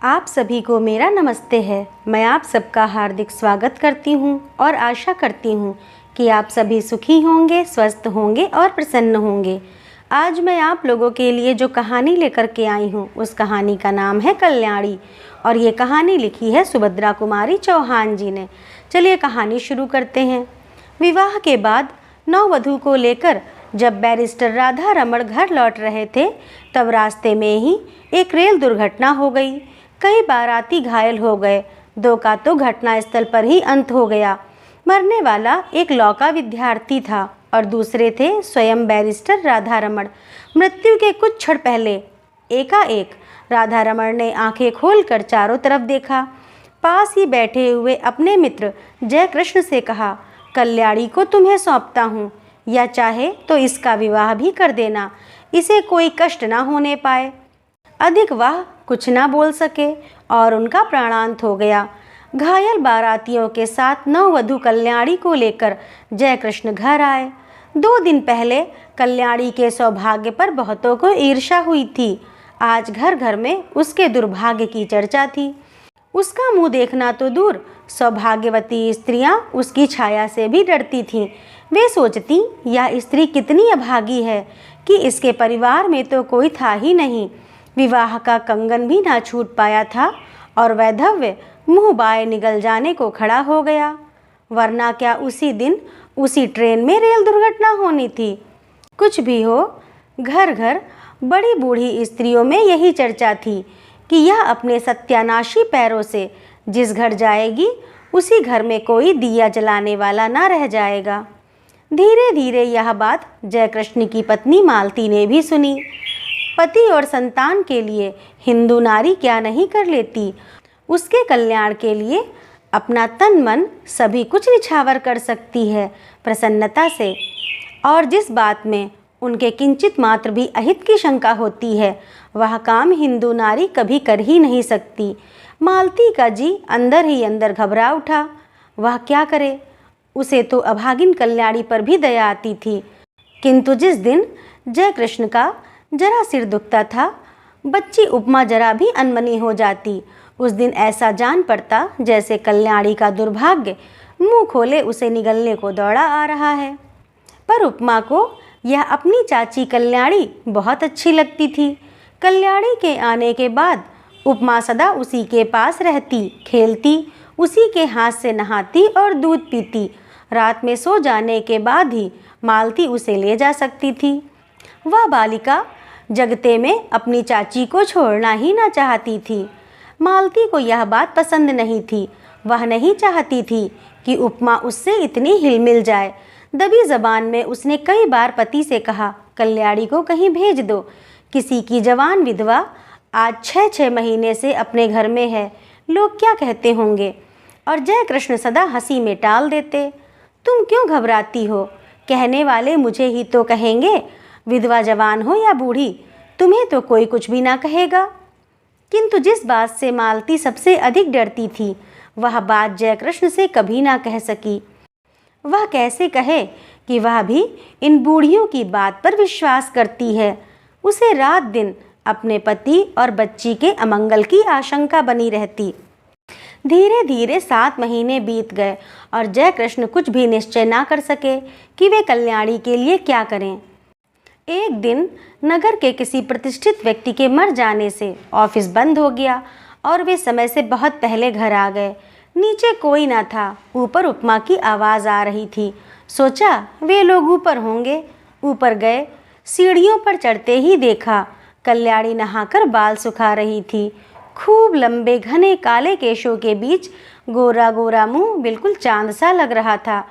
आप सभी को मेरा नमस्ते है। मैं आप सबका हार्दिक स्वागत करती हूँ और आशा करती हूँ कि आप सभी सुखी होंगे, स्वस्थ होंगे और प्रसन्न होंगे। आज मैं आप लोगों के लिए जो कहानी लेकर के आई हूँ उस कहानी का नाम है कल्याणी और ये कहानी लिखी है सुभद्रा कुमारी चौहान जी ने। चलिए कहानी शुरू करते हैं। विवाह के बाद नववधू को लेकर जब बैरिस्टर राधा रमण घर लौट रहे थे तब रास्ते में ही एक रेल दुर्घटना हो गई। कई बाराती घायल हो गए। दो का तो घटनास्थल पर ही अंत हो गया। मरने वाला एक लौका विद्यार्थी था और दूसरे थे स्वयं बैरिस्टर राधा रमण। मृत्यु के कुछ क्षण पहले एकाएक राधा रमण ने आंखें खोलकर चारों तरफ देखा। पास ही बैठे हुए अपने मित्र जय कृष्ण से कहा, कल्याणी को तुम्हें सौंपता हूँ, या चाहे तो इसका विवाह भी कर देना, इसे कोई कष्ट ना होने पाए। अधिक वह कुछ ना बोल सके और उनका प्राणांत हो गया। घायल बारातियों के साथ नववधू कल्याणी को लेकर जय कृष्ण घर आए। 2 दिन पहले कल्याणी के सौभाग्य पर बहुतों को ईर्ष्या हुई थी। आज घर घर में उसके दुर्भाग्य की चर्चा थी। उसका मुंह देखना तो दूर, सौभाग्यवती स्त्रियां उसकी छाया से भी डरती थीं। वे सोचती यह स्त्री कितनी अभागी है कि इसके परिवार में तो कोई था ही नहीं। विवाह का कंगन भी ना छूट पाया था और वैधव्य मुंह बाए निगल जाने को खड़ा हो गया। वरना क्या उसी दिन उसी ट्रेन में रेल दुर्घटना होनी थी। कुछ भी हो, घर घर बड़ी बूढ़ी स्त्रियों में यही चर्चा थी कि यह अपने सत्यानाशी पैरों से जिस घर जाएगी उसी घर में कोई दिया जलाने वाला ना रह जाएगा। धीरे धीरे यह बात जयकृष्ण की पत्नी मालती ने भी सुनी। पति और संतान के लिए हिंदू नारी क्या नहीं कर लेती। उसके कल्याण के लिए अपना तन मन सभी कुछ निछावर कर सकती है प्रसन्नता से। और जिस बात में उनके किंचित मात्र भी अहित की शंका होती है वह काम हिंदू नारी कभी कर ही नहीं सकती। मालती का जी अंदर ही अंदर घबरा उठा। वह क्या करे। उसे तो अभागिन कल्याणी पर भी दया आती थी, किंतु जिस दिन जय कृष्ण का जरा सिर दुखता था, बच्ची उपमा जरा भी अनमनी हो जाती, उस दिन ऐसा जान पड़ता जैसे कल्याणी का दुर्भाग्य मुंह खोले उसे निगलने को दौड़ा आ रहा है। पर उपमा को यह अपनी चाची कल्याणी बहुत अच्छी लगती थी। कल्याणी के आने के बाद उपमा सदा उसी के पास रहती, खेलती, उसी के हाथ से नहाती और दूध पीती। रात में सो जाने के बाद ही मालती उसे ले जा सकती थी। वह बालिका जगते में अपनी चाची को छोड़ना ही ना चाहती थी। मालती को यह बात पसंद नहीं थी। वह नहीं चाहती थी कि उपमा उससे इतनी हिलमिल जाए। दबी जबान में उसने कई बार पति से कहा, कल्याणी को कहीं भेज दो। किसी की जवान विधवा आज 6-6 महीने से अपने घर में है, लोग क्या कहते होंगे। और जय कृष्ण सदा हंसी में टाल देते, तुम क्यों घबराती हो, कहने वाले मुझे ही तो कहेंगे, विधवा जवान हो या बूढ़ी, तुम्हें तो कोई कुछ भी ना कहेगा। किंतु जिस बात से मालती सबसे अधिक डरती थी वह बात जय कृष्ण से कभी ना कह सकी। वह कैसे कहे कि वह भी इन बूढ़ियों की बात पर विश्वास करती है। उसे रात दिन अपने पति और बच्ची के अमंगल की आशंका बनी रहती। धीरे धीरे 7 महीने बीत गए और जय कृष्ण कुछ भी निश्चय ना कर सके कि वे कल्याणी के लिए क्या करें। एक दिन नगर के किसी प्रतिष्ठित व्यक्ति के मर जाने से ऑफिस बंद हो गया और वे समय से बहुत पहले घर आ गए। नीचे कोई ना था, ऊपर उपमा की आवाज़ आ रही थी। सोचा वे लोग ऊपर होंगे। ऊपर गए। सीढ़ियों पर चढ़ते ही देखा कल्याणी नहाकर बाल सुखा रही थी। खूब लंबे घने काले केशों के बीच गोरा गोरा मुंह बिल्कुल चांद सा लग रहा था।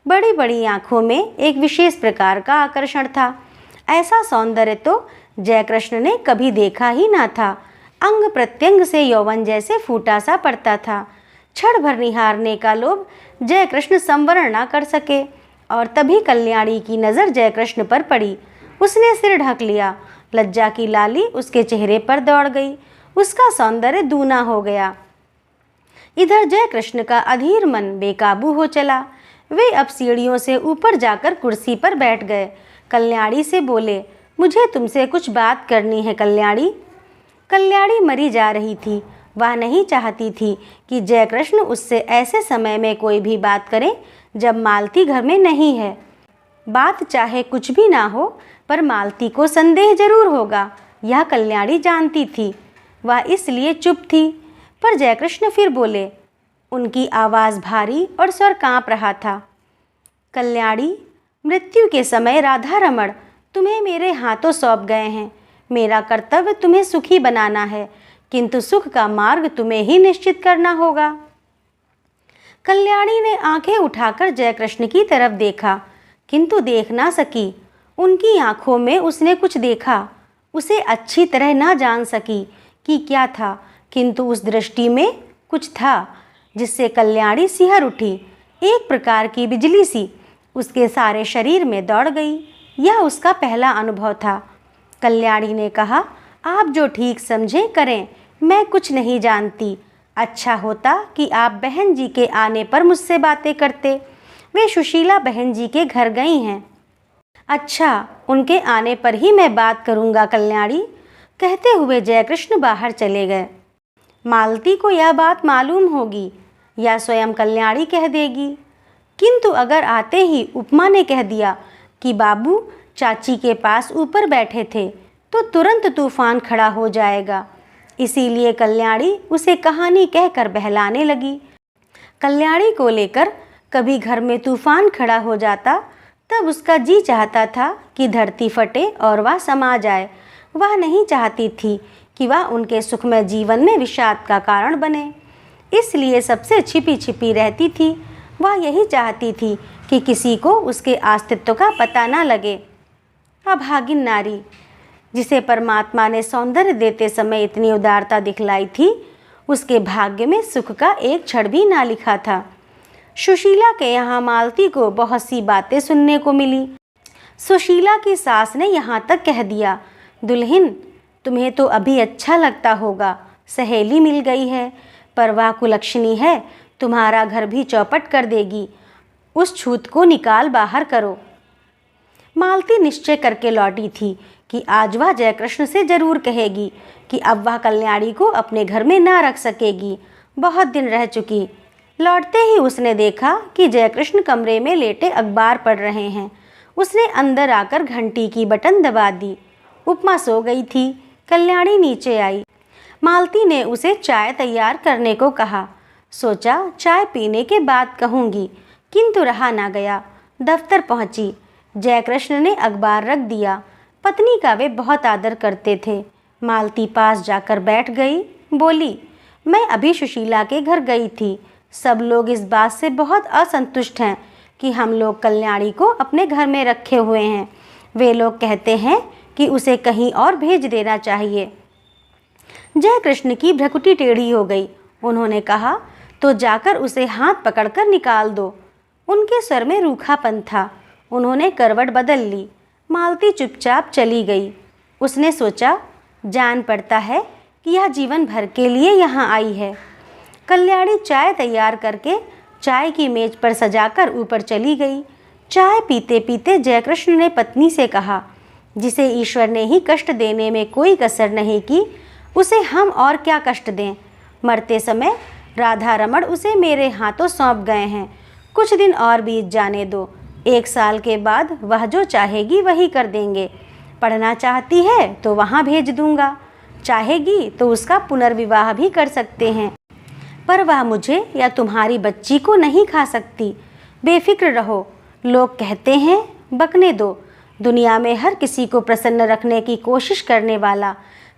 बड़ी बड़ी आँखों में एक विशेष प्रकार का आकर्षण था। ऐसा सौंदर्य तो जय कृष्ण ने कभी देखा ही ना था। अंग प्रत्यंग से यौवन जैसे फूटा सा पड़ता था। क्षण भर निहारने का लोभ जय कृष्ण संवरण ना कर सके और तभी कल्याणी की नज़र जय कृष्ण पर पड़ी। उसने सिर ढक लिया। लज्जा की लाली उसके चेहरे पर दौड़ गई। उसका सौंदर्य दूना हो गया। इधर जय कृष्ण का अधीर मन बेकाबू हो चला। वे अब सीढ़ियों से ऊपर जाकर कुर्सी पर बैठ गए। कल्याणी से बोले, मुझे तुमसे कुछ बात करनी है कल्याणी। कल्याणी मरी जा रही थी। वह नहीं चाहती थी कि जयकृष्ण उससे ऐसे समय में कोई भी बात करे जब मालती घर में नहीं है। बात चाहे कुछ भी ना हो, पर मालती को संदेह जरूर होगा, यह कल्याणी जानती थी। वह इसलिए चुप थी। पर जयकृष्ण फिर बोले। उनकी आवाज़ भारी और स्वर कांप रहा था। कल्याणी, मृत्यु के समय राधा रमण तुम्हें मेरे हाथों सौंप गए हैं। मेरा कर्तव्य तुम्हें सुखी बनाना है, किंतु सुख का मार्ग तुम्हें ही निश्चित करना होगा। कल्याणी ने आंखें उठाकर जयकृष्ण की तरफ देखा, किंतु देख ना सकी। उनकी आंखों में उसने कुछ देखा। उसे अच्छी तरह ना जान सकी कि क्या था, किंतु उस दृष्टि में कुछ था जिससे कल्याणी सिहर उठी। एक प्रकार की बिजली सी उसके सारे शरीर में दौड़ गई। यह उसका पहला अनुभव था। कल्याणी ने कहा, आप जो ठीक समझें करें, मैं कुछ नहीं जानती। अच्छा होता कि आप बहन जी के आने पर मुझसे बातें करते। वे सुशीला बहन जी के घर गई हैं। अच्छा, उनके आने पर ही मैं बात करूंगा कल्याणी, कहते हुए जयकृष्ण बाहर चले गए। मालती को यह बात मालूम होगी या स्वयं कल्याणी कह देगी, किंतु अगर आते ही उपमा ने कह दिया कि बाबू चाची के पास ऊपर बैठे थे, तो तुरंत तूफान खड़ा हो जाएगा। इसीलिए कल्याणी उसे कहानी कहकर बहलाने लगी। कल्याणी को लेकर कभी घर में तूफान खड़ा हो जाता, तब उसका जी चाहता था कि धरती फटे और वह समा जाए। वह नहीं चाहती थी कि वह उनके सुखमय जीवन में विषाद का कारण बने, इसलिए सबसे छिपी छिपी रहती थी। वह यही चाहती थी कि किसी को उसके अस्तित्व का पता न लगे। अभागिन नारी, जिसे परमात्मा ने सौंदर्य देते समय इतनी उदारता दिखलाई थी, उसके भाग्य में सुख का एक क्षण भी ना लिखा था। सुशीला के यहाँ मालती को बहुत सी बातें सुनने को मिली। सुशीला की सास ने यहाँ तक कह दिया, दुल्हन, तुम्हें तो अभी अच्छा लगता होगा, सहेली मिल गई है, पर वह कुलक्षणी है, तुम्हारा घर भी चौपट कर देगी। उस छूत को निकाल बाहर करो। मालती निश्चय करके लौटी थी कि आज वह जयकृष्ण से जरूर कहेगी कि अब वह कल्याणी को अपने घर में ना रख सकेगी। बहुत दिन रह चुकी। लौटते ही उसने देखा कि जयकृष्ण कमरे में लेटे अखबार पढ़ रहे हैं। उसने अंदर आकर घंटी की बटन दबा दी। उपमा सो गई थी। कल्याणी नीचे आई। मालती ने उसे चाय तैयार करने को कहा। सोचा चाय पीने के बाद कहूँगी, किंतु रहा ना गया। दफ्तर पहुँची। जयकृष्ण ने अखबार रख दिया। पत्नी का वे बहुत आदर करते थे। मालती पास जाकर बैठ गई। बोली, मैं अभी सुशीला के घर गई थी। सब लोग इस बात से बहुत असंतुष्ट हैं कि हम लोग कल्याणी को अपने घर में रखे हुए हैं। वे लोग कहते हैं कि उसे कहीं और भेज देना चाहिए। जयकृष्ण की भ्रुकुटी टेढ़ी हो गई। उन्होंने कहा, तो जाकर उसे हाथ पकड़कर निकाल दो। उनके स्वर में रूखापन था। उन्होंने करवट बदल ली। मालती चुपचाप चली गई। उसने सोचा, जान पड़ता है कि यह जीवन भर के लिए यहाँ आई है। कल्याणी चाय तैयार करके चाय की मेज पर सजाकर ऊपर चली गई। चाय पीते पीते जयकृष्ण ने पत्नी से कहा, जिसे ईश्वर ने ही कष्ट देने में कोई कसर नहीं की, उसे हम और क्या कष्ट दें। मरते समय राधा रमण उसे मेरे हाथों सौंप गए हैं। कुछ दिन और बीत जाने दो। 1 साल के बाद वह जो चाहेगी वही कर देंगे। पढ़ना चाहती है तो वहाँ भेज दूंगा, चाहेगी तो उसका पुनर्विवाह भी कर सकते हैं, पर वह मुझे या तुम्हारी बच्ची को नहीं खा सकती। बेफिक्र रहो। लोग कहते हैं, बकने दो। दुनिया में हर किसी को प्रसन्न रखने की कोशिश करने वाला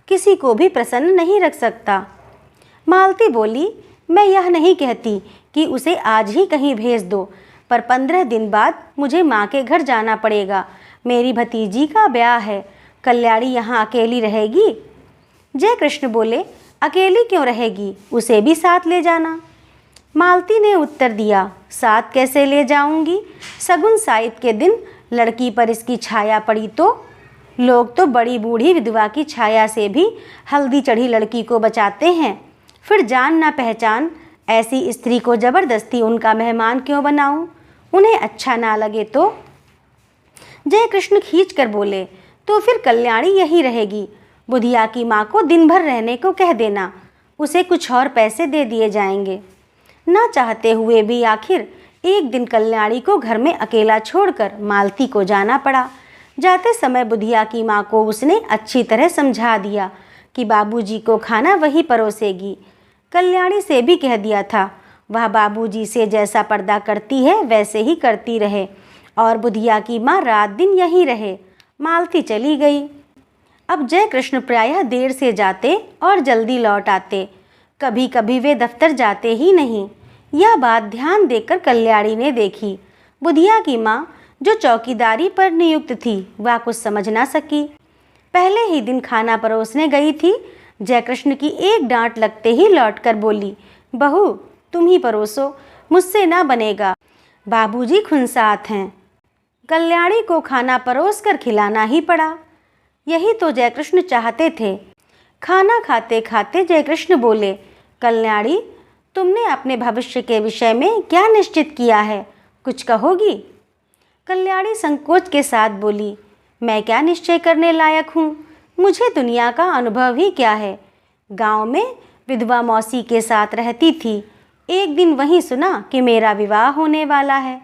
किसी को भी प्रसन्न नहीं रख सकता। मालती बोली, मैं यह नहीं कहती कि उसे आज ही कहीं भेज दो, पर 15 दिन बाद मुझे माँ के घर जाना पड़ेगा। मेरी भतीजी का ब्याह है। कल्याणी यहाँ अकेली रहेगी। जयकृष्ण बोले, अकेली क्यों रहेगी, उसे भी साथ ले जाना। मालती ने उत्तर दिया, साथ कैसे ले जाऊंगी। सगुन साइत के दिन लड़की पर इसकी छाया पड़ी तो लोग तो बड़ी बूढ़ी विधवा की छाया से भी हल्दी चढ़ी लड़की को बचाते हैं। फिर जान ना पहचान ऐसी स्त्री को जबरदस्ती उनका मेहमान क्यों बनाऊं, उन्हें अच्छा ना लगे तो। जयकृष्ण खींच कर बोले, तो फिर कल्याणी यही रहेगी। बुधिया की माँ को दिन भर रहने को कह देना। उसे कुछ और पैसे दे दिए जाएंगे। ना चाहते हुए भी आखिर एक दिन कल्याणी को घर में अकेला छोड़कर मालती को जाना पड़ा। जाते समय बुधिया की माँ को उसने अच्छी तरह समझा दिया कि बाबूजी को खाना वही परोसेगी। कल्याणी से भी कह दिया था वह बाबूजी से जैसा पर्दा करती है वैसे ही करती रहे और बुधिया की माँ रात दिन यहीं रहे। मालती चली गई। अब जय कृष्ण प्रायः देर से जाते और जल्दी लौट आते। कभी कभी वे दफ्तर जाते ही नहीं। यह बात ध्यान देकर कल्याणी ने देखी। बुधिया की माँ जो चौकीदारी पर नियुक्त थी वह कुछ समझ ना सकी। पहले ही दिन खाना परोसने गई थी। जयकृष्ण की एक डांट लगते ही लौटकर बोली, बहू तुम ही परोसो, मुझसे ना बनेगा, बाबूजी खुनसात हैं। कल्याणी को खाना परोस कर खिलाना ही पड़ा। यही तो जयकृष्ण चाहते थे। खाना खाते खाते जयकृष्ण बोले, कल्याणी तुमने अपने भविष्य के विषय में क्या निश्चित किया है, कुछ कहोगी? कल्याणी संकोच के साथ बोली, मैं क्या निश्चय करने लायक हूँ, मुझे दुनिया का अनुभव ही क्या है। गांव में विधवा मौसी के साथ रहती थी। एक दिन वहीं सुना कि मेरा विवाह होने वाला है।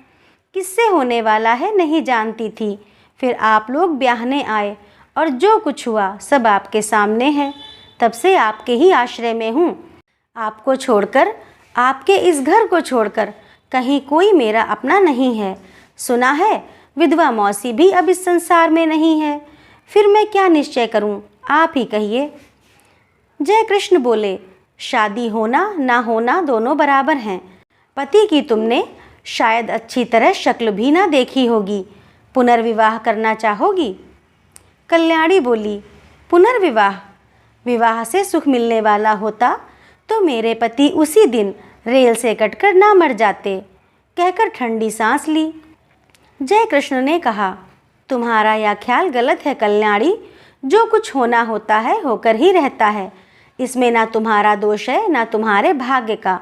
किससे होने वाला है नहीं जानती थी। फिर आप लोग ब्याहने आए और जो कुछ हुआ सब आपके सामने है। तब से आपके ही आश्रय में हूँ। आपको छोड़कर, आपके इस घर को छोड़कर कहीं कोई मेरा अपना नहीं है। सुना है विधवा मौसी भी अब इस संसार में नहीं है। फिर मैं क्या निश्चय करूं, आप ही कहिए। जय कृष्ण बोले, शादी होना ना होना दोनों बराबर हैं। पति की तुमने शायद अच्छी तरह शक्ल भी ना देखी होगी। पुनर्विवाह करना चाहोगी? कल्याणी बोली, पुनर्विवाह? विवाह से सुख मिलने वाला होता तो मेरे पति उसी दिन रेल से कटकर ना मर जाते, कहकर ठंडी सांस ली। जय कृष्ण ने कहा, तुम्हारा यह ख्याल गलत है कल्याणी। जो कुछ होना होता है होकर ही रहता है। इसमें ना तुम्हारा दोष है ना तुम्हारे भाग्य का।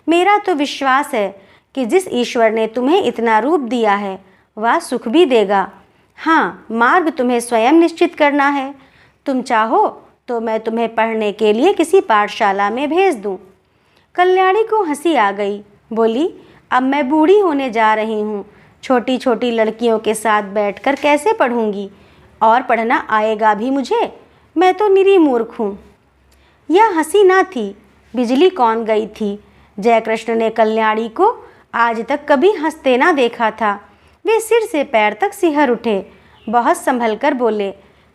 मेरा तो विश्वास है कि जिस ईश्वर ने तुम्हें इतना रूप दिया है वह सुख भी देगा। हाँ, मार्ग तुम्हें स्वयं निश्चित करना है। तुम चाहो तो मैं तुम्हें पढ़ने के लिए किसी पाठशाला में भेज दूँ। कल्याणी को हंसी आ गई। बोली, अब मैं बूढ़ी होने जा रही हूँ। छोटी छोटी लड़कियों के साथ बैठकर कैसे पढ़ूंगी? और पढ़ना आएगा भी मुझे? मैं तो निरी मूर्ख हूँ। यह हंसी ना थी, बिजली कौन गई थी। जयकृष्ण ने कल्याणी को आज तक कभी हंसते ना देखा था। वे सिर से पैर तक सिहर उठे। बहुत संभल कर बोले,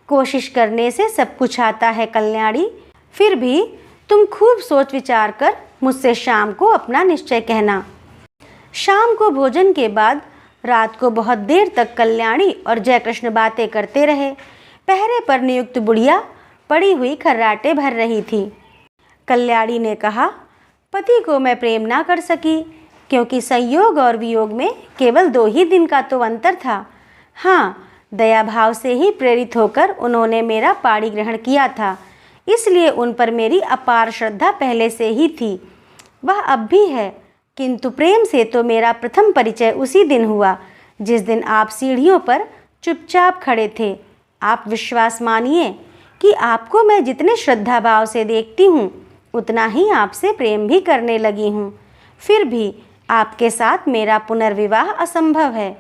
कोशिश करने से सब कुछ आता है कल्याणी। फिर भी तुम खूब सोच विचार कर मुझसे शाम को अपना निश्चय कहना। शाम को भोजन के बाद रात को बहुत देर तक कल्याणी और जयकृष्ण बातें करते रहे। पहरे पर नियुक्त बुढ़िया पड़ी हुई खर्राटे भर रही थी। कल्याणी ने कहा, पति को मैं प्रेम ना कर सकी क्योंकि संयोग और वियोग में केवल 2 ही दिन का तो अंतर था। हाँ, दया भाव से ही प्रेरित होकर उन्होंने मेरा पाणी ग्रहण किया था, इसलिए उन पर मेरी अपार श्रद्धा पहले से ही थी। वह अब भी है, किंतु प्रेम से तो मेरा प्रथम परिचय उसी दिन हुआ जिस दिन आप सीढ़ियों पर चुपचाप खड़े थे। आप विश्वास मानिए कि आपको मैं जितने श्रद्धा भाव से देखती हूँ उतना ही आपसे प्रेम भी करने लगी हूँ। फिर भी आपके साथ मेरा पुनर्विवाह असंभव है।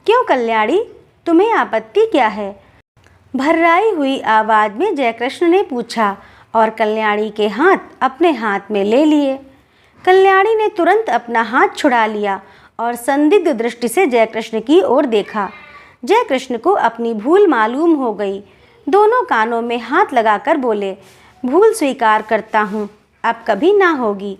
क्यों कल्याणी, तुम्हें आपत्ति क्या है? भर्राई हुई आवाज़ में जयकृष्ण ने पूछा और कल्याणी के हाथ अपने हाथ में ले लिए। कल्याणी ने तुरंत अपना हाथ छुड़ा लिया और संदिग्ध दृष्टि से जयकृष्ण की ओर देखा। जयकृष्ण को अपनी भूल मालूम हो गई। दोनों कानों में हाथ लगाकर बोले, भूल स्वीकार करता हूँ, अब कभी ना होगी।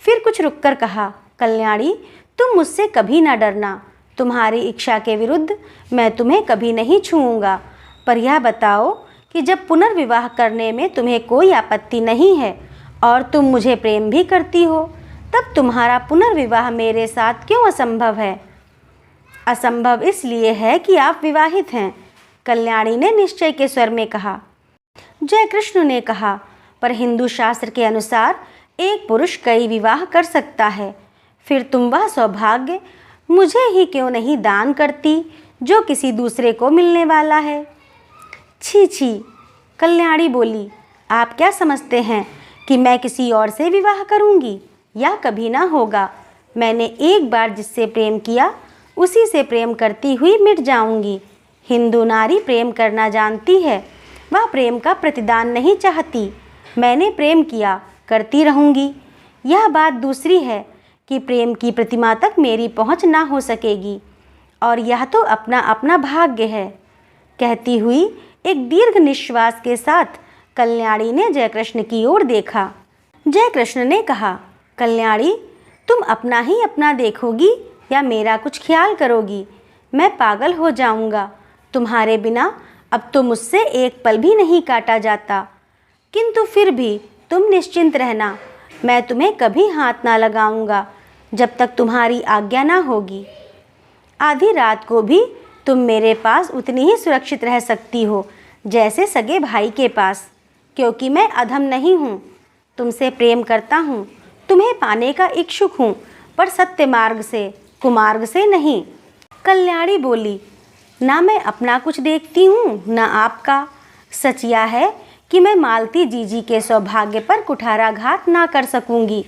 फिर कुछ रुककर कहा, कल्याणी तुम मुझसे कभी ना डरना। तुम्हारी इच्छा के विरुद्ध मैं तुम्हें कभी नहीं छूऊंगा। पर यह बताओ कि जब पुनर्विवाह करने में तुम्हें कोई आपत्ति नहीं है और तुम मुझे प्रेम भी करती हो, तब तुम्हारा पुनर्विवाह मेरे साथ क्यों असंभव है? असंभव इसलिए है कि आप विवाहित हैं, कल्याणी ने निश्चय के स्वर में कहा। जयकृष्ण ने कहा, पर हिंदू शास्त्र के अनुसार एक पुरुष कई विवाह कर सकता है। फिर तुम वह सौभाग्य मुझे ही क्यों नहीं दान करती जो किसी दूसरे को मिलने वाला है? छी छी, कल्याणी बोली, आप क्या समझते हैं कि मैं किसी और से विवाह करूंगी, या कभी ना होगा। मैंने एक बार जिससे प्रेम किया उसी से प्रेम करती हुई मिट जाऊंगी। हिंदू नारी प्रेम करना जानती है, वह प्रेम का प्रतिदान नहीं चाहती। मैंने प्रेम किया, करती रहूंगी। यह बात दूसरी है कि प्रेम की प्रतिमा तक मेरी पहुंच ना हो सकेगी, और यह तो अपना अपना भाग्य है। कहती हुई एक दीर्घ निश्वास के साथ कल्याणी ने जयकृष्ण की ओर देखा। जयकृष्ण ने कहा, कल्याणी, तुम अपना ही अपना देखोगी या मेरा कुछ ख्याल करोगी? मैं पागल हो जाऊंगा। तुम्हारे बिना अब तो मुझसे एक पल भी नहीं काटा जाता। किंतु फिर भी तुम निश्चिंत रहना, मैं तुम्हें कभी हाथ ना लगाऊंगा जब तक तुम्हारी आज्ञा ना होगी। आधी रात को भी तुम मेरे पास उतनी ही सुरक्षित रह सकती हो जैसे सगे भाई के पास, क्योंकि मैं अधम नहीं हूँ। तुमसे प्रेम करता हूँ, तुम्हें पाने का इच्छुक हूँ, पर सत्य मार्ग से, कुमार्ग से नहीं। कल्याणी बोली, ना मैं अपना कुछ देखती हूँ ना आपका। सच यह है कि मैं मालती जीजी के सौभाग्य पर कुठाराघात ना कर सकूंगी।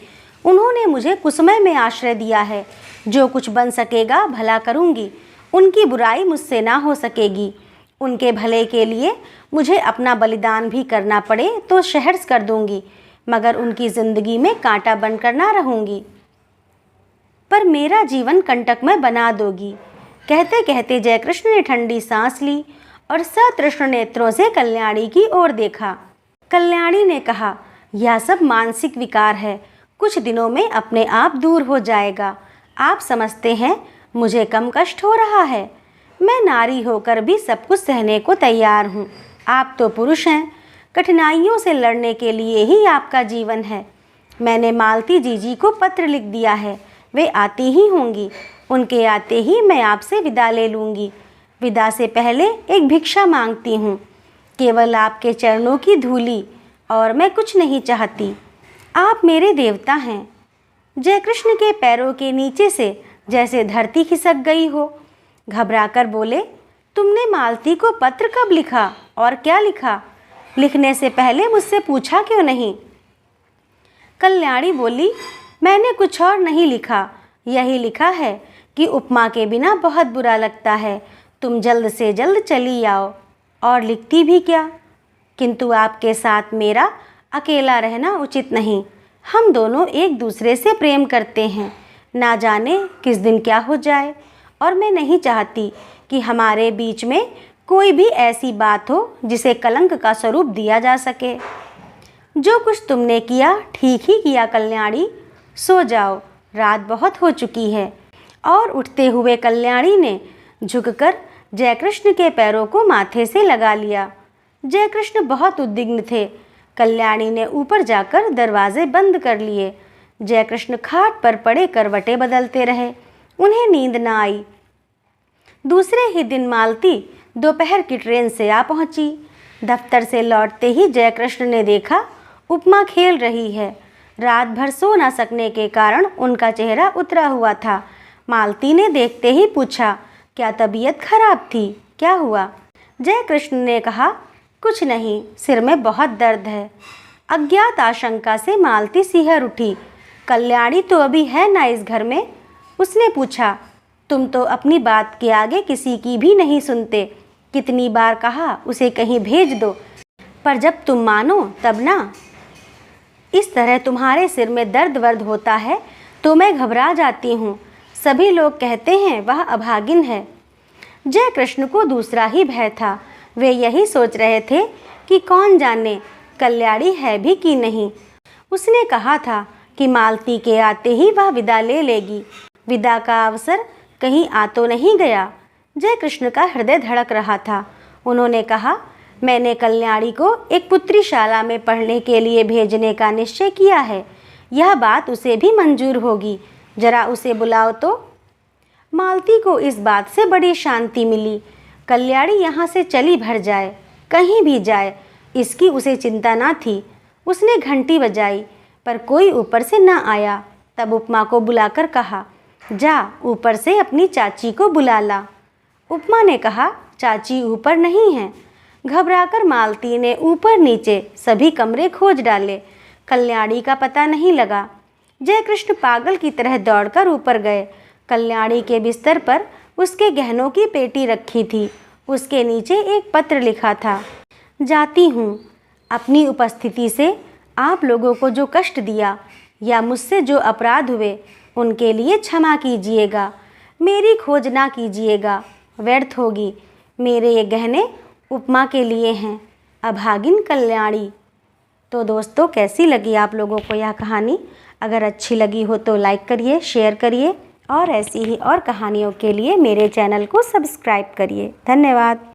उन्होंने मुझे कुसमय में आश्रय दिया है। जो कुछ बन सकेगा भला करूंगी, उनकी बुराई मुझसे ना हो सकेगी। उनके भले के लिए मुझे अपना बलिदान भी करना पड़े तो सहर्ष कर दूंगी, मगर उनकी जिंदगी में कांटा बनकर ना रहूंगी। पर मेरा जीवन कंटक में बना दोगी। कहते कहते जयकृष्ण ने ठंडी सांस ली और सतृष्ण नेत्रों से कल्याणी की ओर देखा। कल्याणी ने कहा, यह सब मानसिक विकार है, कुछ दिनों में अपने आप दूर हो जाएगा। आप समझते हैं मुझे कम कष्ट हो रहा है? मैं नारी होकर भी सब कुछ सहने को तैयार हूँ। आप तो पुरुष हैं, कठिनाइयों से लड़ने के लिए ही आपका जीवन है। मैंने मालती जीजी को पत्र लिख दिया है, वे आती ही होंगी। उनके आते ही मैं आपसे विदा ले लूँगी। विदा से पहले एक भिक्षा मांगती हूँ, केवल आपके चरणों की धूली, और मैं कुछ नहीं चाहती। आप मेरे देवता हैं। जयकृष्ण के पैरों के नीचे से जैसे धरती खिसक गई हो। घबराकर बोले, तुमने मालती को पत्र कब लिखा और क्या लिखा? लिखने से पहले मुझसे पूछा क्यों नहीं? कल्याणी बोली, मैंने कुछ और नहीं लिखा, यही लिखा है कि उपमा के बिना बहुत बुरा लगता है, तुम जल्द से जल्द चली आओ। और लिखती भी क्या? किंतु आपके साथ मेरा अकेला रहना उचित नहीं। हम दोनों एक दूसरे से प्रेम करते हैं, ना जाने किस दिन क्या हो जाए, और मैं नहीं चाहती कि हमारे बीच में कोई भी ऐसी बात हो जिसे कलंक का स्वरूप दिया जा सके। जो कुछ तुमने किया ठीक ही किया कल्याणी, सो जाओ, रात बहुत हो चुकी है। और उठते हुए कल्याणी ने झुककर जयकृष्ण के पैरों को माथे से लगा लिया। जयकृष्ण बहुत उद्विग्न थे। कल्याणी ने ऊपर जाकर दरवाजे बंद कर लिए। जयकृष्ण खाट पर पड़े करवटे बदलते रहे, उन्हें नींद न आई। दूसरे ही दिन मालती दोपहर की ट्रेन से आ पहुंची। दफ्तर से लौटते ही जयकृष्ण ने देखा उपमा खेल रही है। रात भर सो न सकने के कारण उनका चेहरा उतरा हुआ था। मालती ने देखते ही पूछा, क्या तबीयत खराब थी, क्या हुआ? जयकृष्ण ने कहा, कुछ नहीं, सिर में बहुत दर्द है। अज्ञात आशंका से मालती सिहर उठी। कल्याणी तो अभी है ना इस घर में? उसने पूछा। तुम तो अपनी बात के आगे किसी की भी नहीं सुनते। कितनी बार कहा उसे कहीं भेज दो, पर जब तुम मानो तब ना। इस तरह तुम्हारे सिर में दर्द वर्द होता है तो मैं घबरा जाती हूँ। सभी लोग कहते हैं वह अभागिन है। जयकृष्ण को दूसरा ही भय था। वे यही सोच रहे थे कि कौन जाने कल्याणी है भी कि नहीं। उसने कहा था कि मालती के आते ही वह विदा ले लेगी। विदा का अवसर कहीं आ तो नहीं गया। जयकृष्ण का हृदय धड़क रहा था। उन्होंने कहा, मैंने कल्याणी को एक पुत्रीशाला में पढ़ने के लिए भेजने का निश्चय किया है। यह बात उसे भी मंजूर होगी। जरा उसे बुलाओ तो। मालती को इस बात से बड़ी शांति मिली। कल्याणी यहाँ से चली भर जाए, कहीं भी जाए, इसकी उसे चिंता ना थी। उसने घंटी बजाई पर कोई ऊपर से न आया। तब उपमा को बुलाकर कहा, जा ऊपर से अपनी चाची को बुला ला। उपमा ने कहा, चाची ऊपर नहीं है। घबराकर मालती ने ऊपर नीचे सभी कमरे खोज डाले। कल्याणी का पता नहीं लगा। जय कृष्ण पागल की तरह दौड़कर ऊपर गए। कल्याणी के बिस्तर पर उसके गहनों की पेटी रखी थी। उसके नीचे एक पत्र लिखा था, जाती हूँ। अपनी उपस्थिति से आप लोगों को जो कष्ट दिया या मुझसे जो अपराध हुए उनके लिए क्षमा कीजिएगा। मेरी खोज ना कीजिएगा, व्यर्थ होगी। मेरे ये गहने उपमा के लिए हैं। अभागिन कल्याणी। तो दोस्तों, कैसी लगी आप लोगों को यह कहानी? अगर अच्छी लगी हो तो लाइक करिए, शेयर करिए और ऐसी ही और कहानियों के लिए मेरे चैनल को सब्सक्राइब करिए। धन्यवाद।